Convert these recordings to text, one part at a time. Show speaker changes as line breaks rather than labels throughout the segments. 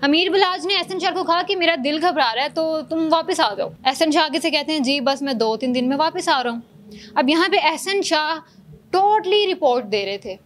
अमीर बलाज ने एहसन शाह को कहा कि मेरा दिल घबरा रहा है तो तुम वापस आ जाओ। एहसन शाह से कहते हैं जी बस मैं 2-3 दिन में वापस आ रहा हूँ। अब यहाँ पे एहसन शाह टोटली रिपोर्ट दे रहे थे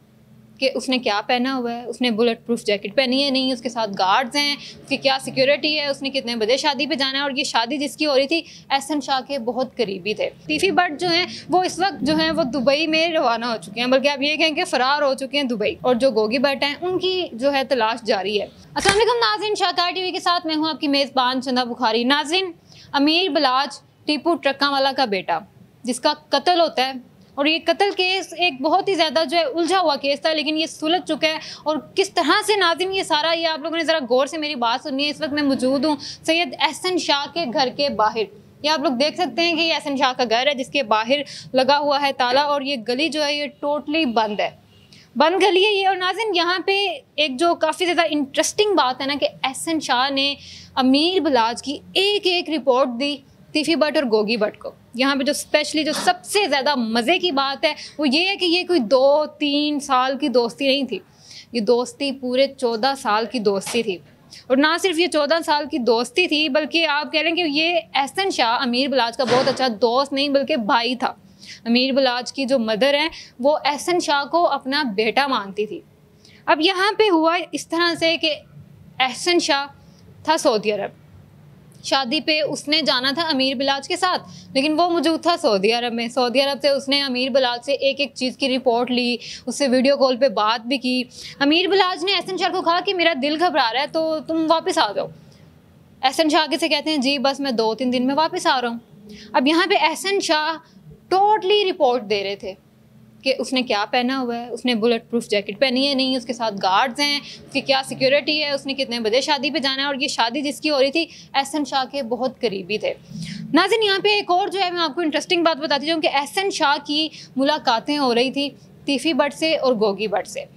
कि उसने क्या पहना हुआ है, उसने बुलेट प्रूफ जैकेट पहनी है नहीं, उसके साथ गार्ड्स हैं, उसकी क्या सिक्योरिटी है, उसने कितने बजे शादी पे जाना है। और ये शादी जिसकी हो रही थी एहसन शाह के बहुत करीबी थे। तीफी भट्ट जो हैं वो इस वक्त जो है वो दुबई में रवाना हो चुके हैं, बल्कि आप ये कहें कि फरार हो चुके हैं दुबई। और जो गोगी भट्ट हैं उनकी जो है तलाश जारी है। अस्सलाम वालेकुम नाज़रीन, शाहकार टीवी के साथ मैं हूँ आपकी मेज़बान चंदा बुखारी। नाज़रीन, अमीर बलाज टीपू ट्रक्का वाला का बेटा जिसका कत्ल होता है, और ये कत्ल केस एक बहुत ही ज़्यादा जो है उलझा हुआ केस था, लेकिन ये सुलझ चुका है। और किस तरह से नाज़रीन ये सारा, ये आप लोगों ने ज़रा गौर से मेरी बात सुननी है। इस वक्त मैं मौजूद हूँ सैयद एहसन शाह के घर के बाहर। ये आप लोग देख सकते हैं कि ये एहसन शाह का घर है जिसके बाहर लगा हुआ है ताला, और ये गली जो है ये टोटली बंद है, बंद गली है ये। और नाज़रीन यहाँ पे एक जो काफ़ी ज़्यादा इंटरेस्टिंग बात है ना कि एहसन शाह ने अमीर बलाज की एक एक रिपोर्ट दी तीफी भट्ट और गोगी भट्ट को। यहाँ पे जो स्पेशली जो सबसे ज़्यादा मज़े की बात है वो ये है कि ये कोई 2-3 साल की दोस्ती नहीं थी, ये दोस्ती पूरे 14 साल की दोस्ती थी। और ना सिर्फ ये 14 साल की दोस्ती थी, बल्कि आप कह लें कि ये एहसन शाह अमीर बलाज का बहुत अच्छा दोस्त नहीं बल्कि भाई था। अमीर बलाज की जो मदर हैं वो एहसन शाह को अपना बेटा मानती थी। अब यहाँ पे हुआ इस तरह से कि एहसन शाह था सऊदी अरब, शादी पे उसने जाना था अमीर बलाज के साथ, लेकिन वो मौजूद था सऊदी अरब में। सऊदी अरब से उसने अमीर बलाज से एक एक चीज़ की रिपोर्ट ली, उससे वीडियो कॉल पे बात भी की। अमीर बलाज ने एहसन शाह को कहा कि मेरा दिल घबरा रहा है तो तुम वापस आ जाओ। एहसन शाह से कहते हैं जी बस मैं 2-3 दिन में वापस आ रहा हूँ। अब यहाँ पे एहसन शाह टोटली रिपोर्ट दे रहे थे कि उसने क्या पहना हुआ है, उसने बुलेट प्रूफ जैकेट पहनी है नहीं, उसके साथ गार्ड्स हैं, उसकी क्या सिक्योरिटी है, उसने कितने बजे शादी पे जाना है। और ये शादी जिसकी हो रही थी एहसन शाह के बहुत करीबी थे। नाज़रीन यहाँ पे एक और जो है मैं आपको इंटरेस्टिंग बात बताती हूँ कि एहसन शाह की मुलाकातें हो रही थी तीफी भट्ट से और गोगी भट्ट से।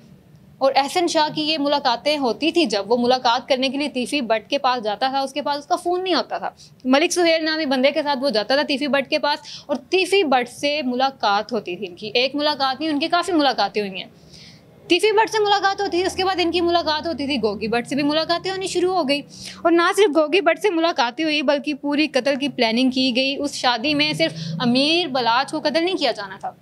और एहसन शाह की ये मुलाकातें होती थी जब वो मुलाकात करने के लिए तीफी भट्ट के पास जाता था, उसके पास उसका फ़ोन नहीं होता था। मलिक सुहेल नामी बंदे के साथ वो जाता था तीफी भट्ट के पास, और तीफी भट्ट से मुलाकात होती थी इनकी। एक मुलाकात नहीं, उनकी काफ़ी मुलाकातें हुई हैं। तीफी भट्ट से मुलाकात होती थी, उसके बाद इनकी मुलाकात होती थी गोगी भट्ट से भी मुलाकातें होनी शुरू हो गई। और ना सिर्फ गोगी भट्ट से मुलाकातें हुई बल्कि पूरी कत्ल की प्लानिंग की गई। उस शादी में सिर्फ अमीर बलाज को कत्ल नहीं किया जाना था,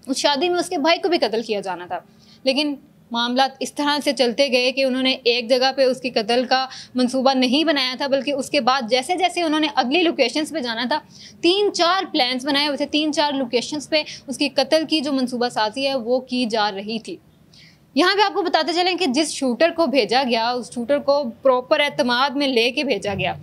उस शादी में उसके भाई को भी कत्ल किया जाना था। लेकिन मामला इस तरह से चलते गए कि उन्होंने एक जगह पे उसकी कत्ल का मंसूबा नहीं बनाया था, बल्कि उसके बाद जैसे जैसे उन्होंने अगली लोकेशंस पे जाना था 3-4 प्लान्स बनाए हुए थे, 3-4 लोकेशंस पे उसकी कत्ल की जो मंसूबा साजी है वो की जा रही थी। यहाँ पे आपको बताते चलें कि जिस शूटर को भेजा गया उस शूटर को प्रॉपर एतमाद में ले के भेजा गया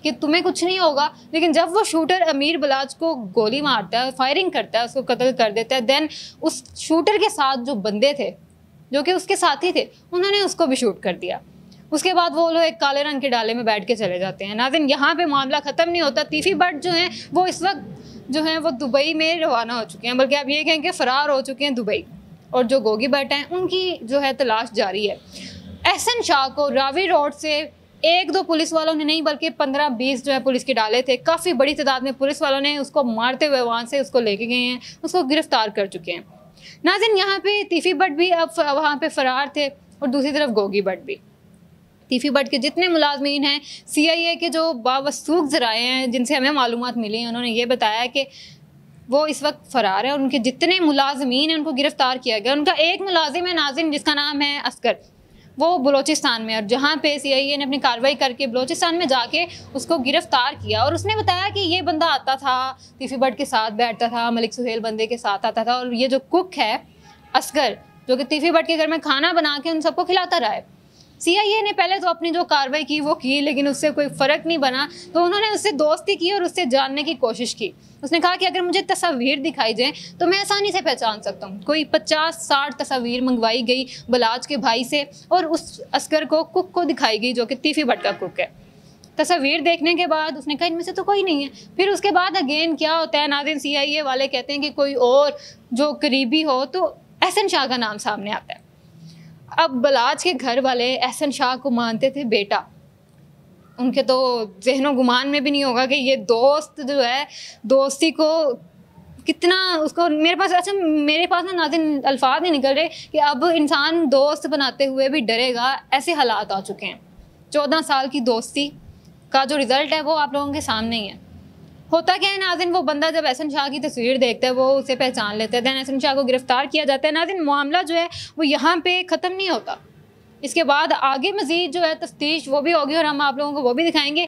कि तुम्हें कुछ नहीं होगा, लेकिन जब वो शूटर अमीर बलाज को गोली मारता है, फायरिंग करता है, उसको कत्ल कर देता है, देन उस शूटर के साथ जो बंदे थे जो कि उसके साथी थे उन्होंने उसको भी शूट कर दिया। उसके बाद वो लोग एक काले रंग के डाले में बैठ के चले जाते हैं। नाज़रीन यहाँ पे मामला ख़त्म नहीं होता। तीफी भट्ट जो हैं वो इस वक्त जो हैं वो दुबई में रवाना हो चुके हैं, बल्कि आप ये कहें कि फ़रार हो चुके हैं दुबई। और जो गोगी भट्ट हैं उनकी जो है तलाश जारी है। एहसन शाह को रावी रोड से 1-2 पुलिस वालों ने नहीं बल्कि 15-20 जो है पुलिस के डाले थे, काफ़ी बड़ी तादाद में पुलिस वालों ने उसको मारते हुए वहाँ से उसको लेके गए हैं, उसको गिरफ्तार कर चुके हैं। नाज़रीन यहाँ पे तीफी भट्ट भी अब वहाँ पे फ़रार थे और दूसरी तरफ गोगी भट्ट भी। तीफी भट्ट के जितने मुलाजमीन हैं, CIA के जो बावसूख ज़राए हैं जिनसे हमें मालूमात मिली हैं, उन्होंने ये बताया कि वो इस वक्त फ़रार है और उनके जितने मुलाजमीन हैं उनको गिरफ़्तार किया गया। उनका एक मुलाजिम है नाज़रीन जिसका नाम है असगर, वो बलोचिस्तान में, और जहाँ पे CIA ने अपनी कार्रवाई करके बलोचिस्तान में जाके उसको गिरफ्तार किया। और उसने बताया कि ये बंदा आता था तीफी भट्ट के साथ बैठता था, मलिक सुहेल बंदे के साथ आता था, और ये जो कुक है असगर जो कि तीफी भट्ट के घर में खाना बना के उन सबको खिलाता रहा है। CIA ने पहले तो अपनी जो कार्रवाई की वो की, लेकिन उससे कोई फ़र्क नहीं बना, तो उन्होंने उससे दोस्ती की और उससे जानने की कोशिश की। उसने कहा कि अगर मुझे तस्वीर दिखाई जाए तो मैं आसानी से पहचान सकता हूँ। कोई 50-60 तस्वीर मंगवाई गई बलाज के भाई से और उस असगर को कुक को दिखाई गई जो कि तीफी भट्ट का कुक है। तस्वीर देखने के बाद उसने कहा इनमें से तो कोई नहीं है। फिर उसके बाद अगेन क्या होता है नाज़रीन, CIA वाले कहते हैं कि कोई और जो करीबी हो, तो एहसन शाह का नाम सामने आता है। अब बलाज के घर वाले एहसन शाह को मानते थे बेटा, उनके तो ज़हनो गुमान में भी नहीं होगा कि ये दोस्त जो है दोस्ती को कितना उसको मेरे पास ना नाज़रीन अल्फाज नहीं निकल रहे कि अब इंसान दोस्त बनाते हुए भी डरेगा, ऐसे हालात आ चुके हैं। 14 साल की दोस्ती का जो रिज़ल्ट है वो आप लोगों के सामने ही है। होता क्या है नाज़रीन, वो बंदा जब एहसन शाह की तस्वीर देखता है वो उसे पहचान लेता है, दैन एहसन शाह को गिरफ्तार किया जाता है। नाज़रीन, मामला जो है वो यहाँ पे ख़त्म नहीं होता। इसके बाद आगे मज़ीद जो है तफ्तीश वो भी होगी और हम आप लोगों को वो भी दिखाएंगे